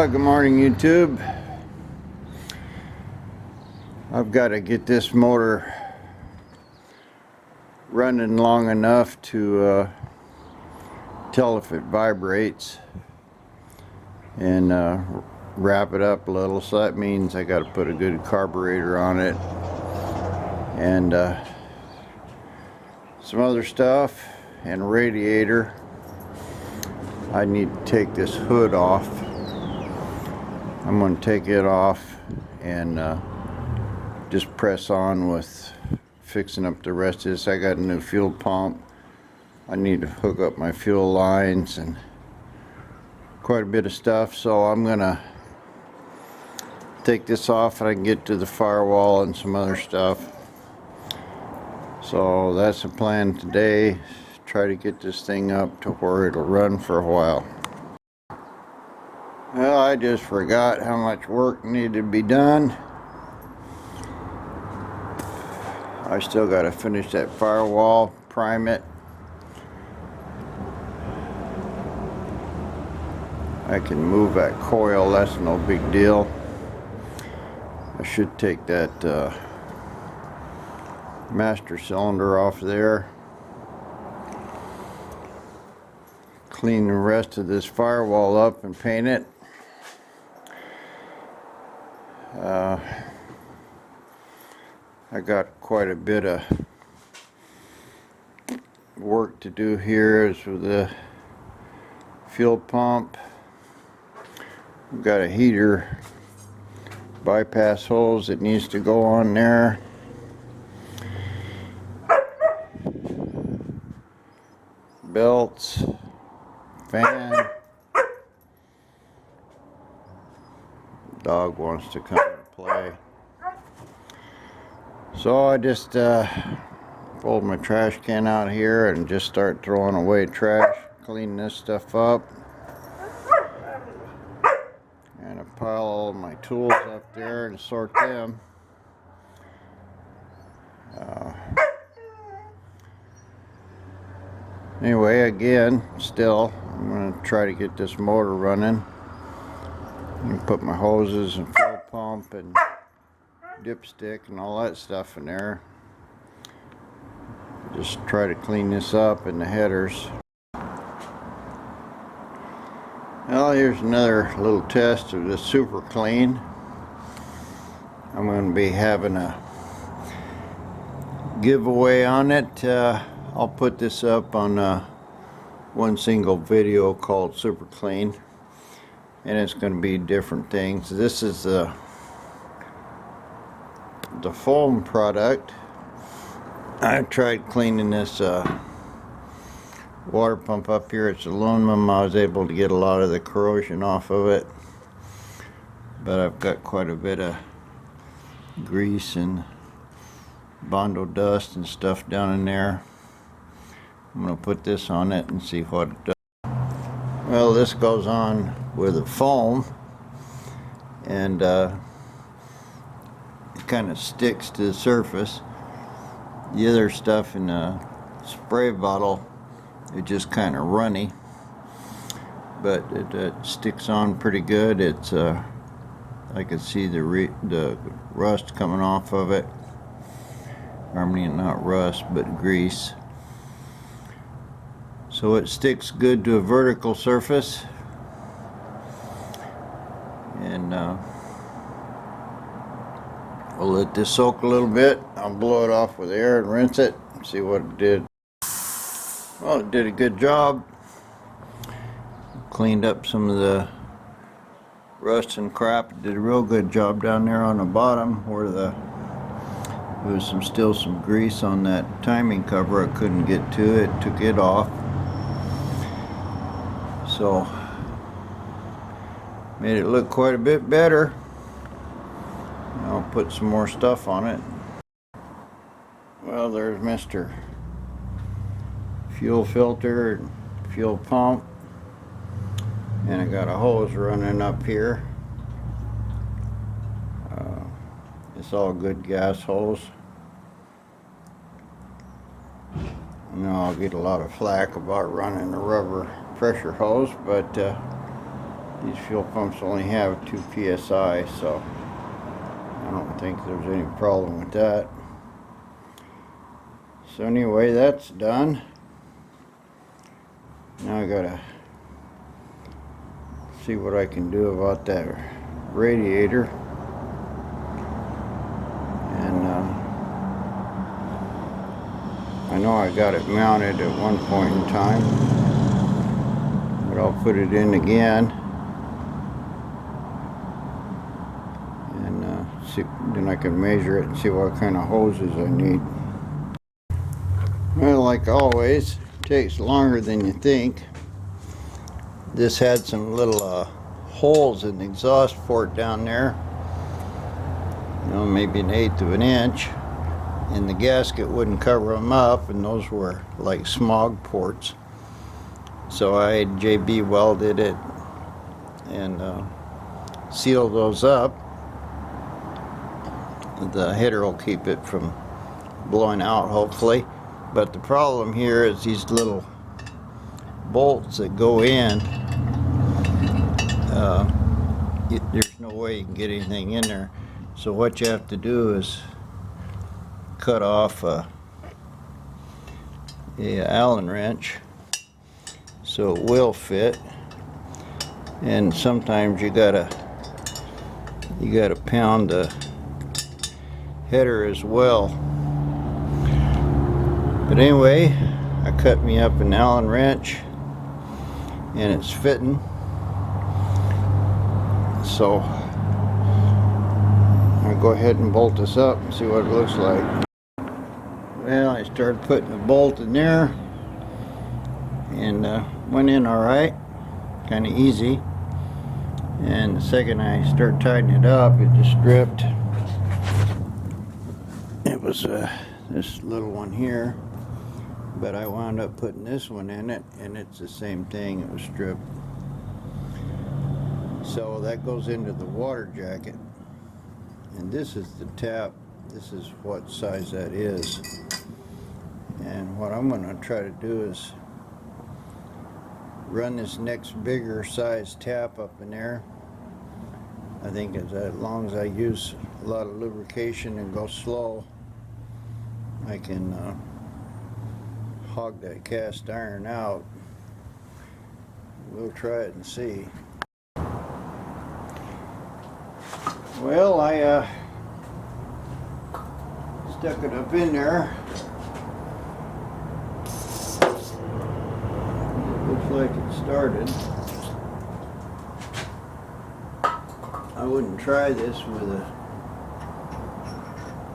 Good morning, YouTube. I've got to get this motor running long enough to tell if it vibrates and wrap it up a little. So that means I got to put a good carburetor on it and some other stuff and a radiator. I need to take this hood off. I'm going to take it off and just press on with fixing up the rest of this. I got a new fuel pump. I need to hook up my fuel lines and quite a bit of stuff. So I'm going to take this off and I can get to the firewall and some other stuff. So that's the plan today. Try to get this thing up to where it'll run for a while. Well, I just forgot how much work needed to be done. I still got to finish that firewall, prime it. I can move that coil, that's no big deal. I should take that master cylinder off there. Clean the rest of this firewall up and paint it. I got quite a bit of work to do here is with the fuel pump. We've got a heater bypass hose that needs to go on there. Belts, fan. Dog wants to come and play. So I just pulled my trash can out here and just start throwing away trash, clean this stuff up. And I pile all my tools up there and sort them. Anyway, again, still, I'm going to try to get this motor running. And put my hoses and fuel pump and dipstick and all that stuff in there. Just try to clean this up in the headers. Well, here's another little test of the super clean. I'm going to be having a giveaway on it. I'll put this up on one single video called Super Clean, and it's going to be different things. This is the foam product. I tried cleaning this water pump up here. It's aluminum. I was able to get a lot of the corrosion off of it, but I've got quite a bit of grease and Bondo dust and stuff down in there. I'm going to put this on it and see what it does. Well, this goes on with the foam, and it kind of sticks to the surface. The other stuff in the spray bottle, it's just kind of runny, but it sticks on pretty good. It's I can see the rust coming off of it. I mean, not rust, but grease. So it sticks good to a vertical surface, and we'll let this soak a little bit. I'll blow it off with air and rinse it and see what it did. Well, it did a good job. Cleaned up some of the rust and crap. It did a real good job down there on the bottom where there was still some grease on that timing cover. I couldn't get to it. Took it off. So made it look quite a bit better. I'll put some more stuff on it. Well, there's Mr. Fuel filter and fuel pump, and I got a hose running up here. It's all good gas hose. You know, I'll get a lot of flack about running a rubber pressure hose, but These fuel pumps only have 2 psi, so I don't think there's any problem with that. So anyway, that's done. Now I gotta see what I can do about that radiator. And I know I got it mounted at one point in time, but I'll put it in again. And see, then I can measure it and see what kind of hoses I need. Well, like always, it takes longer than you think. This had some little holes in the exhaust port down there, you know, maybe 1/8 of an inch, and the gasket wouldn't cover them up, and those were like smog ports. So I JB welded it and sealed those up. The header will keep it from blowing out, hopefully. But the problem here is these little bolts that go in, there's no way you can get anything in there. So what you have to do is cut off a Allen wrench so it will fit. And sometimes you gotta pound the header as well. But anyway, I cut me up an Allen wrench and it's fitting. So I'll go ahead and bolt this up and see what it looks like. Well, I started putting a bolt in there and went in alright, kind of easy. And the second I started tightening it up, it just stripped. It was this little one here, but I wound up putting this one in it, and it's the same thing, it was stripped. So that goes into the water jacket, and this is the tap. This is what size that is. And what I'm going to try to do is run this next bigger size tap up in there. I think as long as I use a lot of lubrication and go slow, I can hog that cast iron out. We'll try it and see. Well, I stuck it up in there. It looks like it started. I wouldn't try this with a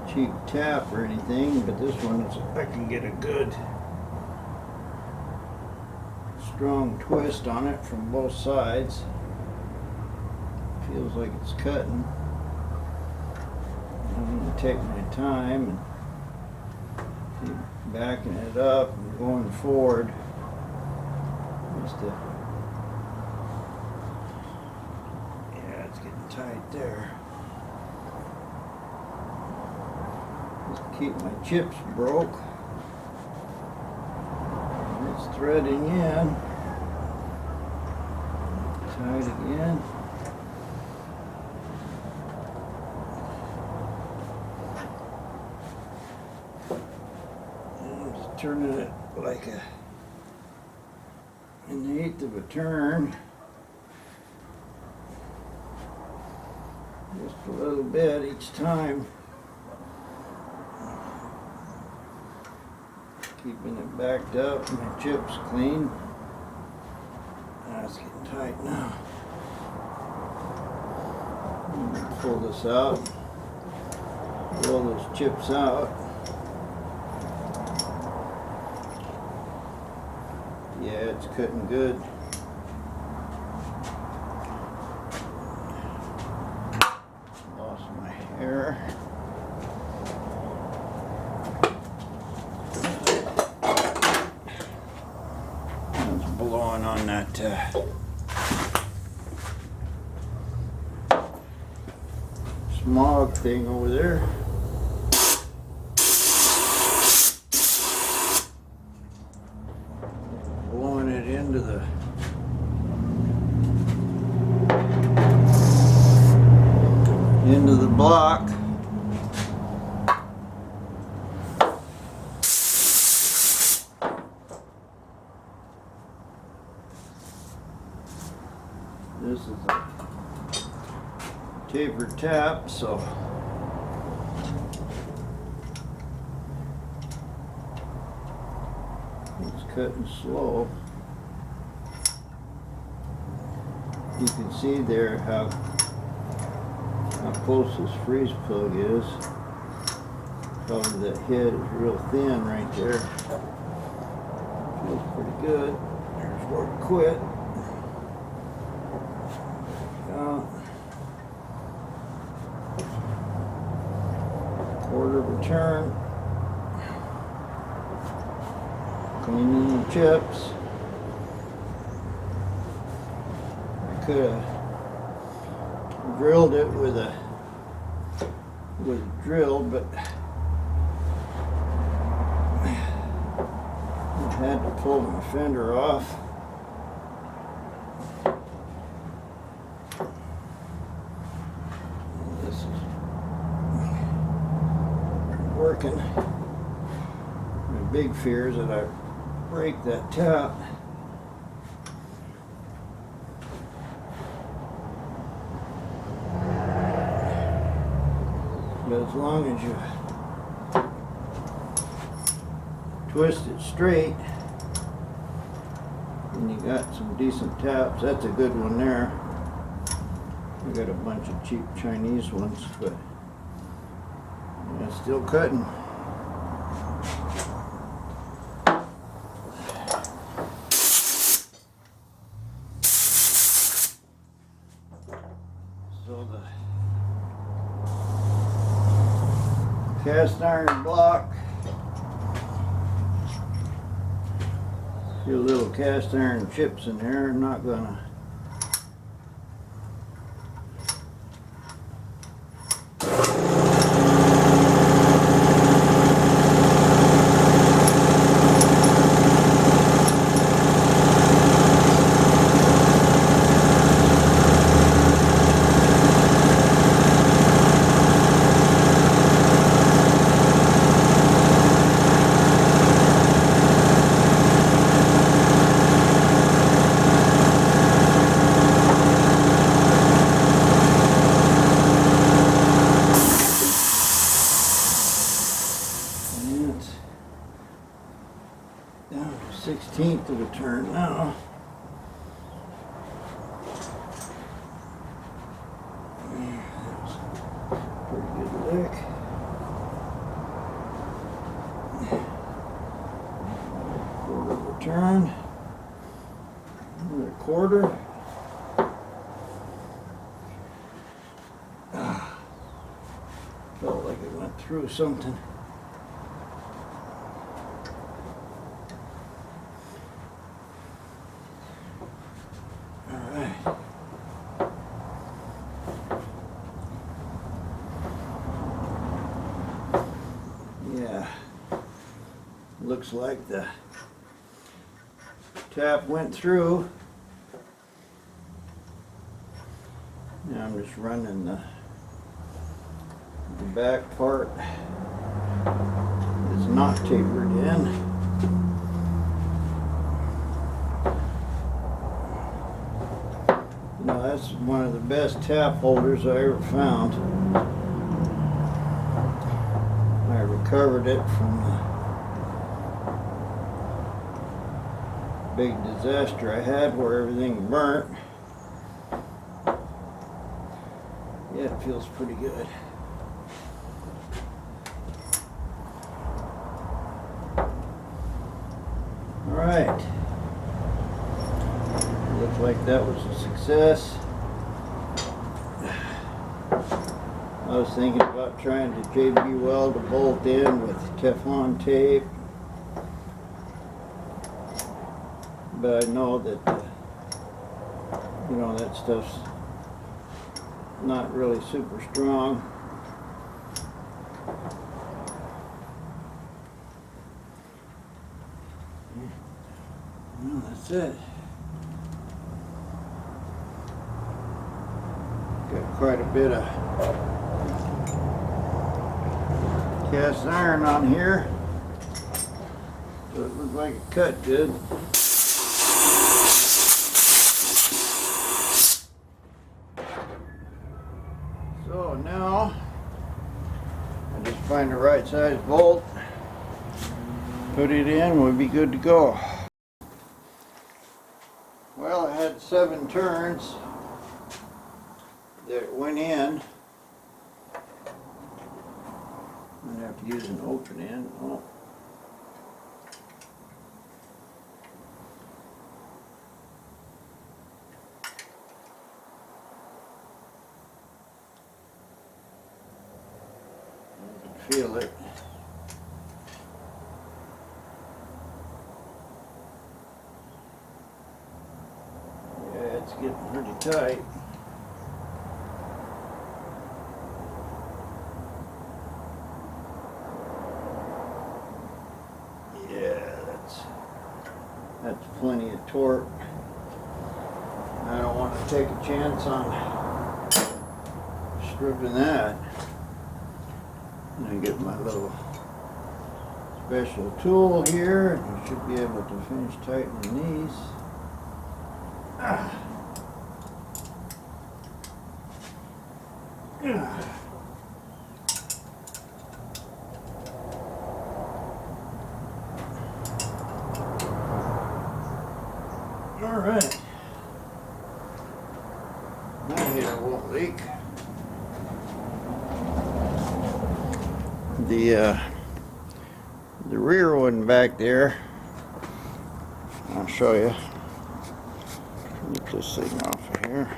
cheap tap or anything, but this one is, I can get a good strong twist on it from both sides. Feels like it's cutting. I'm going to take my time and keep backing it up and going forward. Just to, yeah, it's getting tight there. Just keep my chips broke. And it's threading in. Tight again. Turning it like an 1/8 of a turn, just a little bit each time, keeping it backed up, my chips clean. That's getting tight now. Pull this out, roll those chips out. Yeah, it's cutting good. Lost my hair. It's blowing on that smog thing over there. Blowing it into the of the block. This is a tapered tap, so it's cutting slow. You can see there how close this freeze plug is. Probably that head is real thin right there. Feels pretty good. There's where it quit. Quarter of a turn. Cleaning the chips. I could have drilled it with a drill, but I had to pull my fender off. This is working. My big fear is that I break that tap. But as long as you twist it straight and you got some decent taps, that's a good one there. I got a bunch of cheap Chinese ones, but it's still cutting. So the cast iron block, a few little cast iron chips in there. I'm not gonna down to 1/16 of a turn now. That's a pretty good lick. Quarter of a turn. Another quarter. Felt like it went through something. Yeah, looks like the tap went through. Now I'm just running the back part. It's not tapered in. No, that's one of the best tap holders I ever found. I recovered it from the big disaster I had where everything burnt. Yeah, it feels pretty good. All right. Looks like that was a success. I was thinking about trying to JB weld a bolt in with Teflon tape, but I know that you know, that stuff's not really super strong. Well, that's it. Got quite a bit of Cast iron on here, so it looks like it cut good. So now I just find the right size bolt, put it in, we'll be good to go. Well, I had 7 turns that went in. I'm gonna have to use an open end. Oh. You can feel it. Yeah, it's getting pretty tight. That's plenty of torque. I don't want to take a chance on stripping that. And I get my little special tool here, and I should be able to finish tightening these. Alright. That heater won't leak. The rear one back there, I'll show you. Get this thing off of here.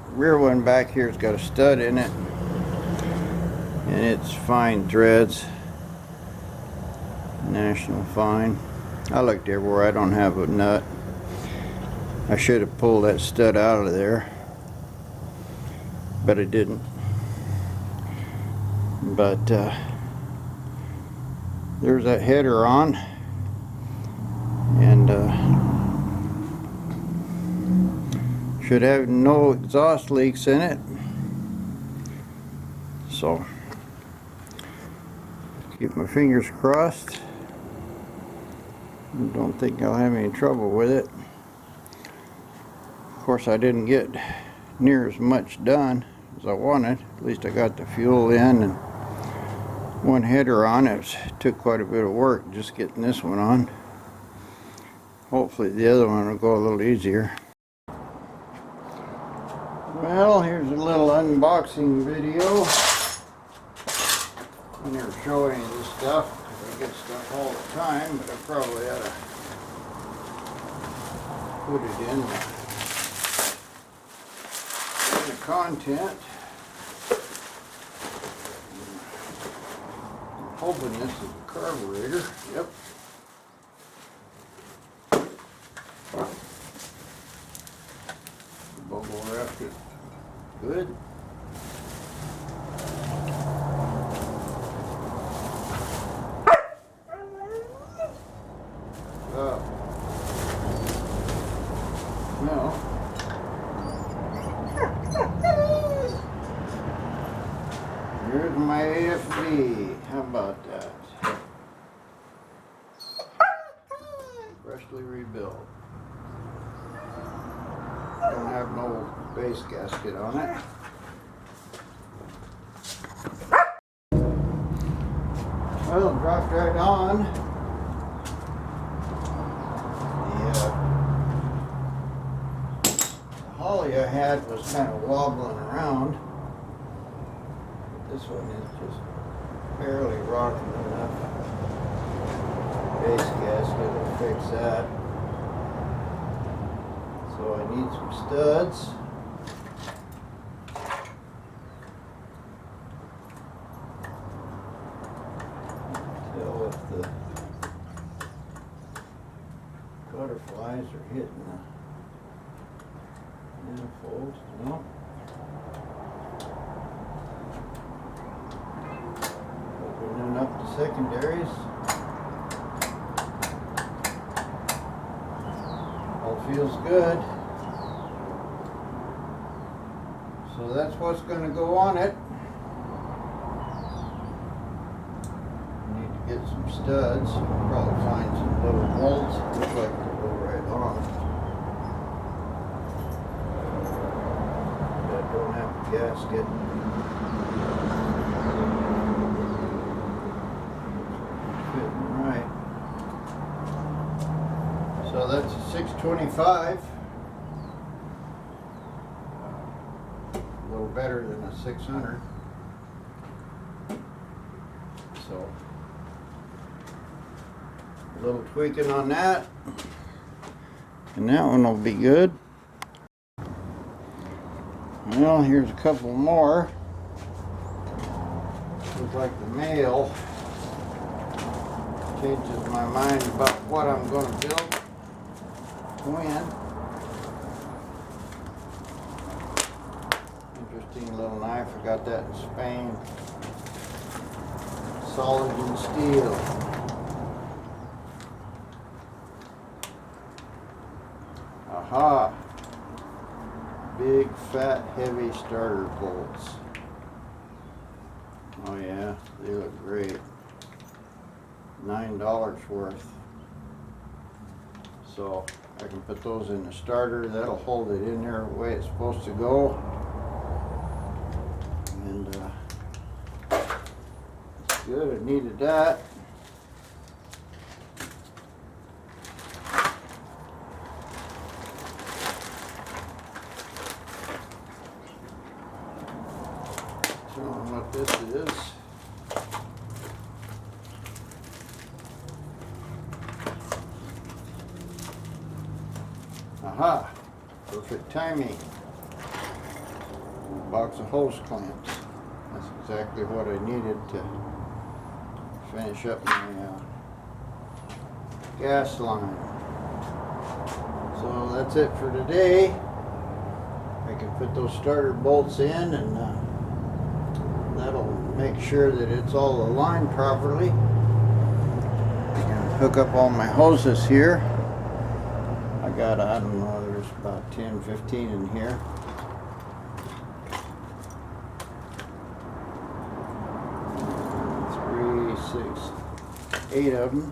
The rear one back here's got a stud in it, and it's fine threads. National Fine. I looked everywhere. I don't have a nut. I should have pulled that stud out of there, but I didn't. But there's that header on, and should have no exhaust leaks in it. So keep my fingers crossed. Don't think I'll have any trouble with it. Of course, I didn't get near as much done as I wanted. At least I got the fuel in and one header on. It took quite a bit of work just getting this one on. Hopefully the other one will go a little easier. Well, here's a little unboxing video. I never show any of this stuff. I get stuff all the time, but I probably ought to put it in the content. I'm hoping this is a carburetor. Yep. Bubble wrapped it good. No. Here's my AFB. How about that? Freshly rebuilt. Don't have no base gasket on it. Well, it dropped right on. The holly I had was kind of wobbling around. This one is just barely rocking enough. Base gasket will fix that. So I need some studs. Tell if the butterflies are hitting the manifolds. No. Opening up the secondaries. All feels good. So So that's what's going to go on it. Need to get some studs. Probably find some little bolts that look like they'll go right on. That don't have a gasket. Fitting right. So that's a 625. A little better than a 600. So a little tweaking on that, and that one will be good. Well, here's a couple more. Looks like the mail changes my mind about what I'm going to build when. Interesting little knife. I got that in Spain. Solid in steel. Aha! Big, fat, heavy starter bolts. Oh yeah, they look great. $9 worth. So I can put those in the starter. That'll hold it in there the way it's supposed to go. And it's good. I needed that. What this is. Aha! Perfect timing. A box of hose clamps. That's exactly what I needed to finish up my gas line. So that's it for today. I can put those starter bolts in, and that'll make sure that it's all aligned properly. I can hook up all my hoses here. I got, I don't know, there's about 10, 15 in here. 3, 6, 8 of them.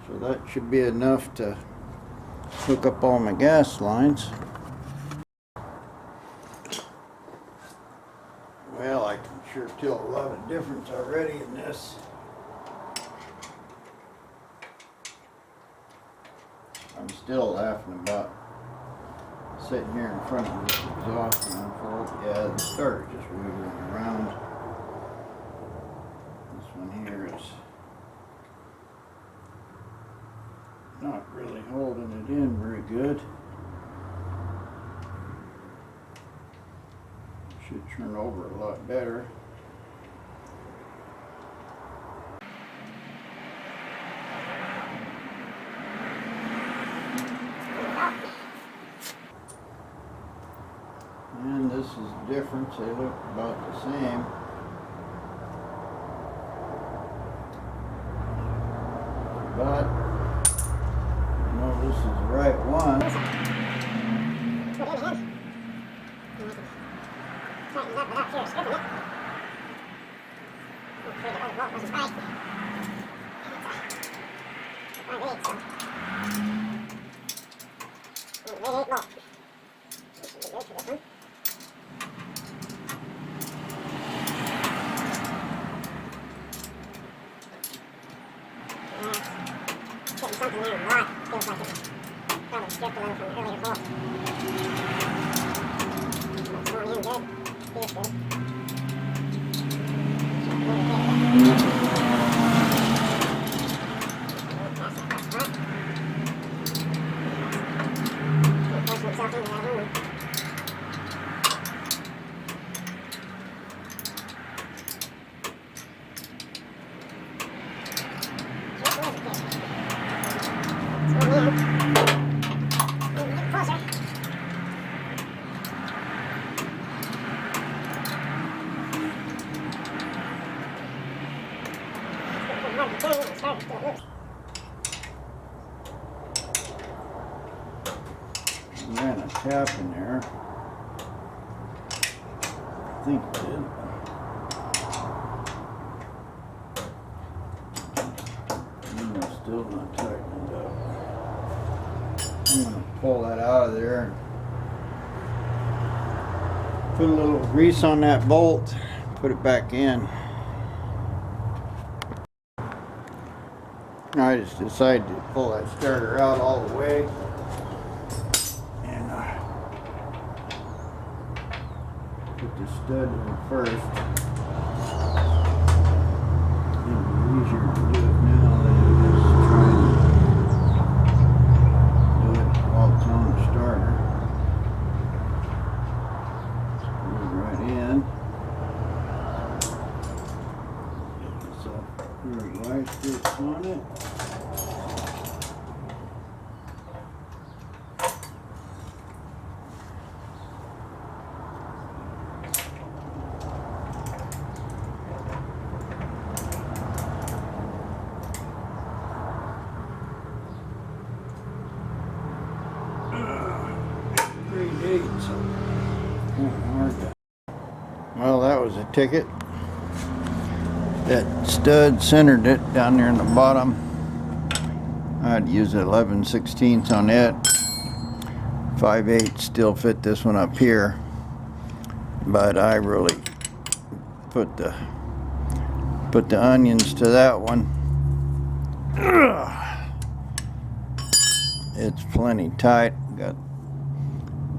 So that should be enough to hook up all my gas lines. Well, I can sure tell a lot of difference already in this. I'm still laughing about sitting here in front of this exhaust manifold. Yeah, the starter just wiggling around. This one here is not really holding it in very good. Should turn over a lot better. And this is the difference. They look about the same. But I know this is the right one. Tighten it up without fear of stripping it. I'm afraid the other bolt wasn't right. And it's a 5/8, so. And a 8 bolt. This should be good for this one. Getting something there a lot. Feels like it's probably stripped a little from the earlier bolt. It's going in good. Feels good. Force himself into that hole. Just a little bit. It's going in. Maybe get closer. And then a tap in there. think it did. It's still not tightened up. I'm going to pull that out of there and put a little grease on that bolt, put it back in. I just decided to pull that starter out all the way and put the stud in first. It'd be easier to do it now than it is to try and do it while it's on the starter. Screw it right in. Get this pair of vice grips on it. Well, that was a ticket. That stud centered it down there in the bottom. I'd use 11/16 on it. 5/8 still fit this one up here, but I really put the onions to that one. It's plenty tight. Got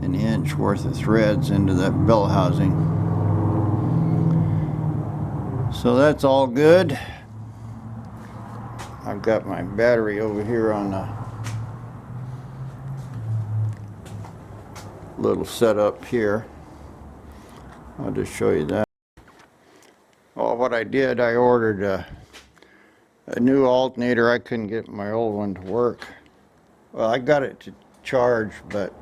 an inch worth of threads into that bell housing. So that's all good. I've got my battery over here on a little setup here. I'll just show you that. Well, what I did, I ordered a new alternator. I couldn't get my old one to work. Well, I got it to charge, but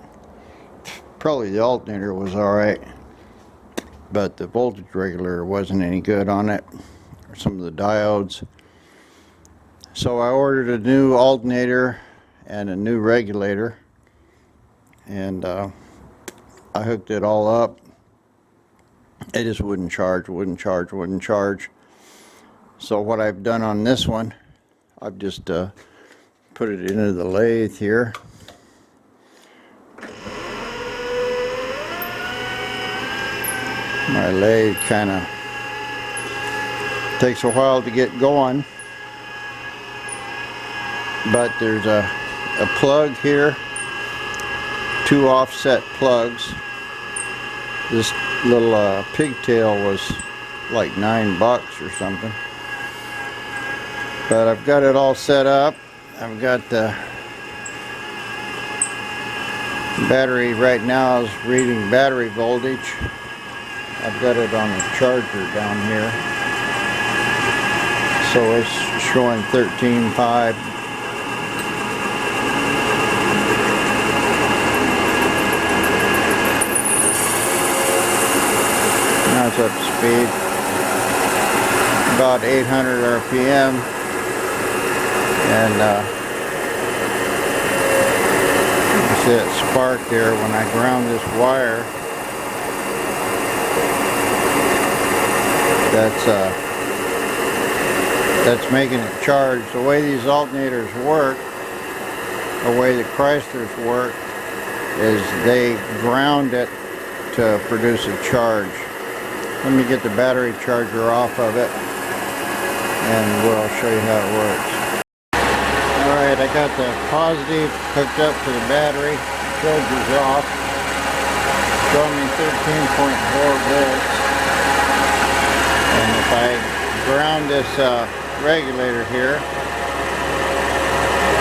probably the alternator was alright, but the voltage regulator wasn't any good on it, or some of the diodes. So I ordered a new alternator and a new regulator, and I hooked it all up. It just wouldn't charge. So what I've done on this one, I've just put it into the lathe here. My lathe kind of takes a while to get going, but there's a plug here, 2 offset plugs. This little pigtail was like $9 or something, but I've got it all set up. I've got the battery right now is reading battery voltage. I've got it on a charger down here, so it's showing 13.5. Now it's up to speed, about 800 RPM, and you see that spark there when I ground this wire. That's making it charge. The way these alternators work, the way the Chryslers work, is they ground it to produce a charge. Let me get the battery charger off of it, and I'll show you how it works. Alright, I got the positive hooked up to the battery. Charger's off. Showing me 13.4 volts. And if I ground this regulator here,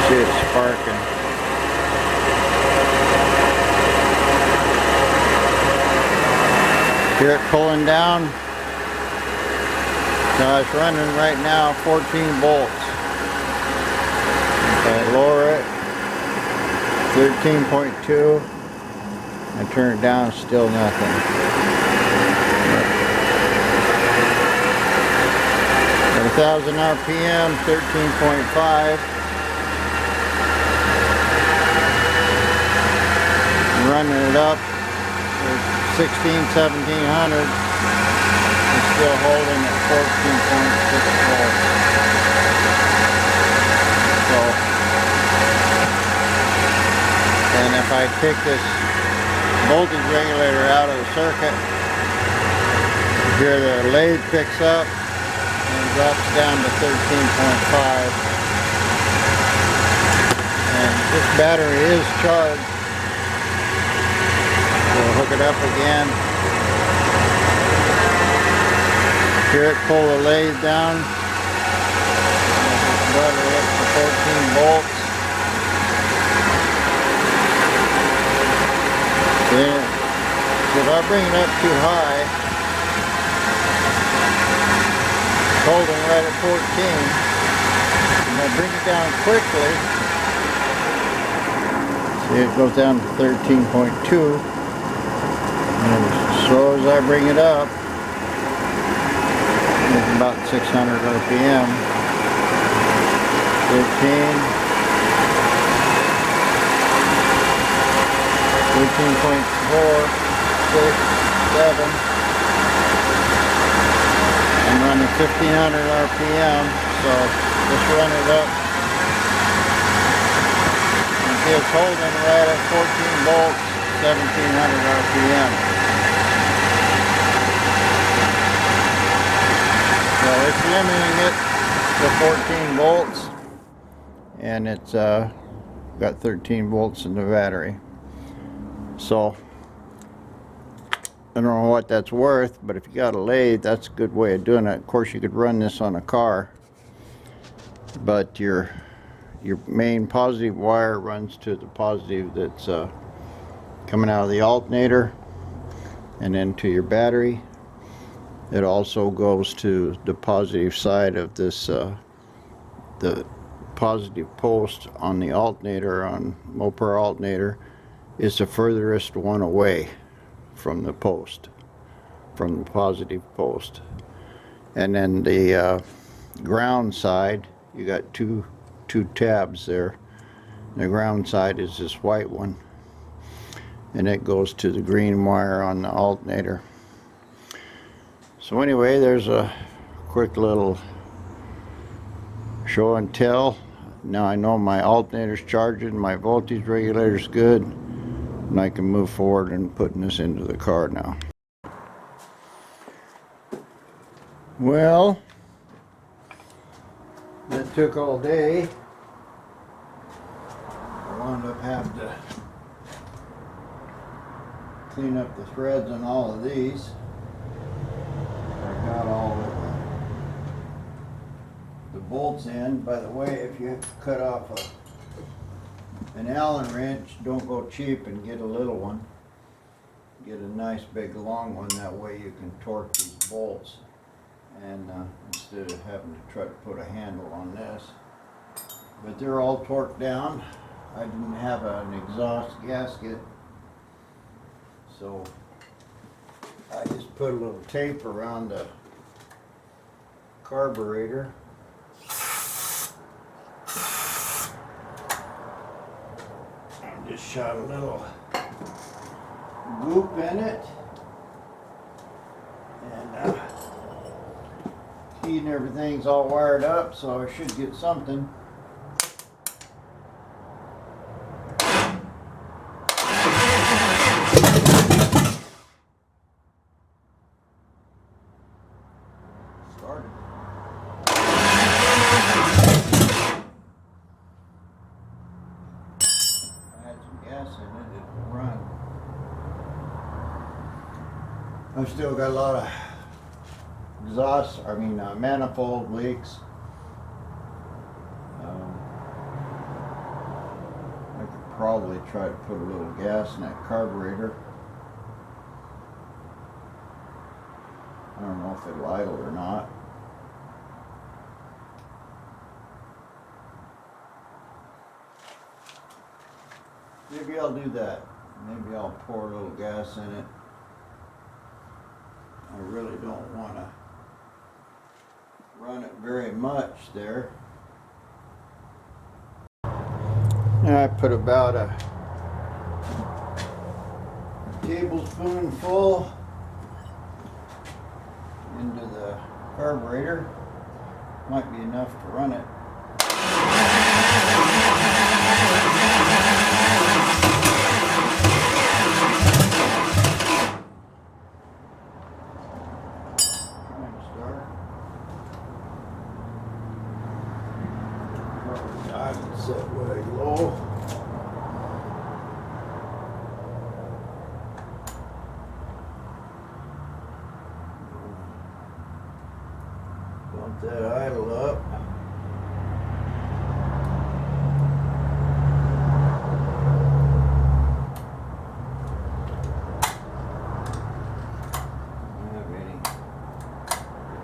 see it sparking. Hear it pulling down. Now it's running right now 14 volts. If I lower it, 13.2. I turn it down, still nothing. 1,000 RPM, 13.5. Running it up, 1700. It's still holding at 14.6 volts. So, and if I take this voltage regulator out of the circuit, here the lathe picks up and drops down to 13.5. And this battery is charged. We'll hook it up again. Here it pull the lathe down. Run it up to 14 volts. Then, if I bring it up too high, it's holding right at 14. And I bring it down quickly. See, it goes down to 13.2. And as slow as I bring it up, it's about 600 RPM. 13, 13.4, 6, 7. I'm running 1500 RPM, so just run it up. You see it's holding right at 14 volts, 1700 RPM. So it's limiting it to 14 volts, and it's got 13 volts in the battery. So I don't know what that's worth, but if you got a lathe, that's a good way of doing it. Of course, you could run this on a car, but your main positive wire runs to the positive that's coming out of the alternator, and then to your battery. It also goes to the positive side of this, the positive post on the alternator, on Mopar alternator, is the furthest one away from the post, from the positive post. And then the ground side, you got two tabs there. The ground side is this white one, and it goes to the green wire on the alternator. So anyway, there's a quick little show and tell. Now I know my alternator's charging, my voltage regulator's good, and I can move forward and putting this into the car now. Well, that took all day. I wound up having to clean up the threads on all of these. I got all of the bolts in. By the way, if you have to cut off an Allen wrench, don't go cheap and get a little one. Get a nice big long one, that way you can torque these bolts, and instead of having to try to put a handle on this. But they're all torqued down. I didn't have an exhaust gasket, so I just put a little tape around the carburetor. I just shot a little goop in it, and heat and everything's all wired up, so I should get something. Started. I had some gas in it, it will run. I've still got a lot of manifold leaks. I could probably try to put a little gas in that carburetor. I don't know if it'll idle or not. Maybe I'll do that. Maybe I'll pour a little gas in it. I really don't want to run it very much there. And I put about a tablespoonful into the carburetor. Might be enough to run it. Set way low. Bump that idle up. Don't have any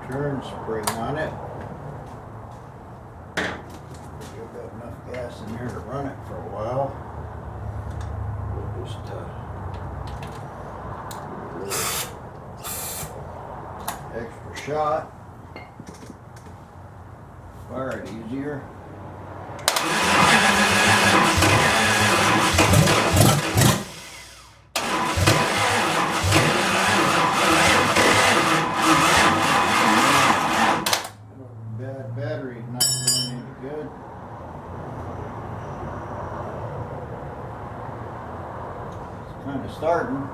return spring on it. Got enough gas in here to run it for a while. We'll just extra shot. Fire it easier. Bad battery's not doing any good. Kind of starting.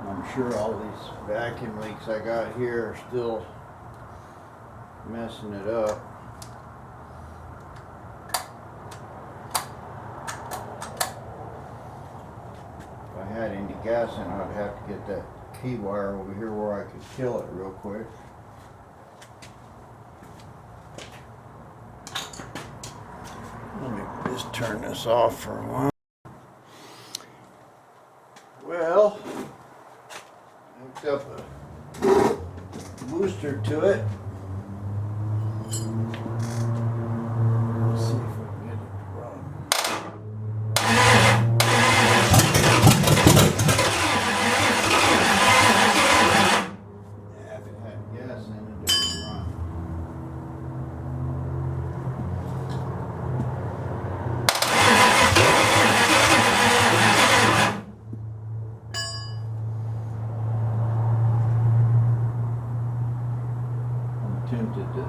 I'm sure all these vacuum leaks I got here are still messing it up. If I had any gas in it, I'd have to get that key wire over here where I could kill it real quick. Let me just turn this off for a while. Well, hooked up a booster to it. Let's see if we can get it to run. Yeah, if it had gas in it, it would run. Tempted to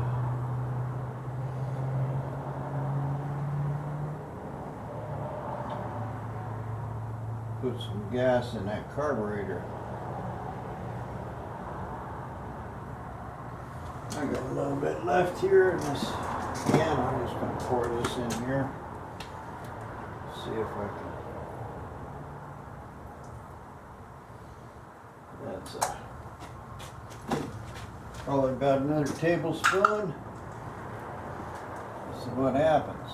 put some gas in that carburetor. I got a little bit left here in this can. I'm just going to pour this in here. See if I can. That's probably about another tablespoon. This is what happens.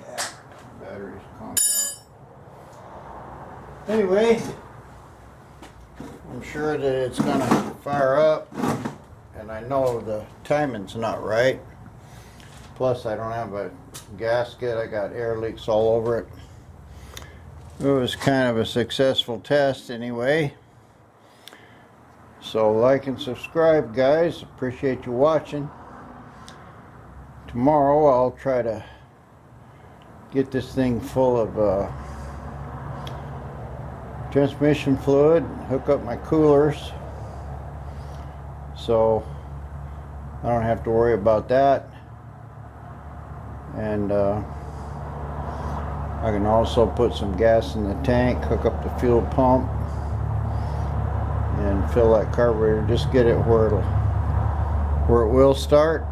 Yeah, battery's conked out. Anyway, I'm sure that it's gonna fire up, and I know the timing's not right. Plus, I don't have a gasket. I got air leaks all over it. It was kind of a successful test anyway. So like and subscribe, guys. Appreciate you watching. Tomorrow I'll try to get this thing full of transmission fluid, hook up my coolers, so I don't have to worry about that. And I can also put some gas in the tank, hook up the fuel pump, and fill that carburetor. Just get it where it will start.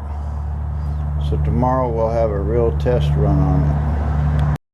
So tomorrow we'll have a real test run on it.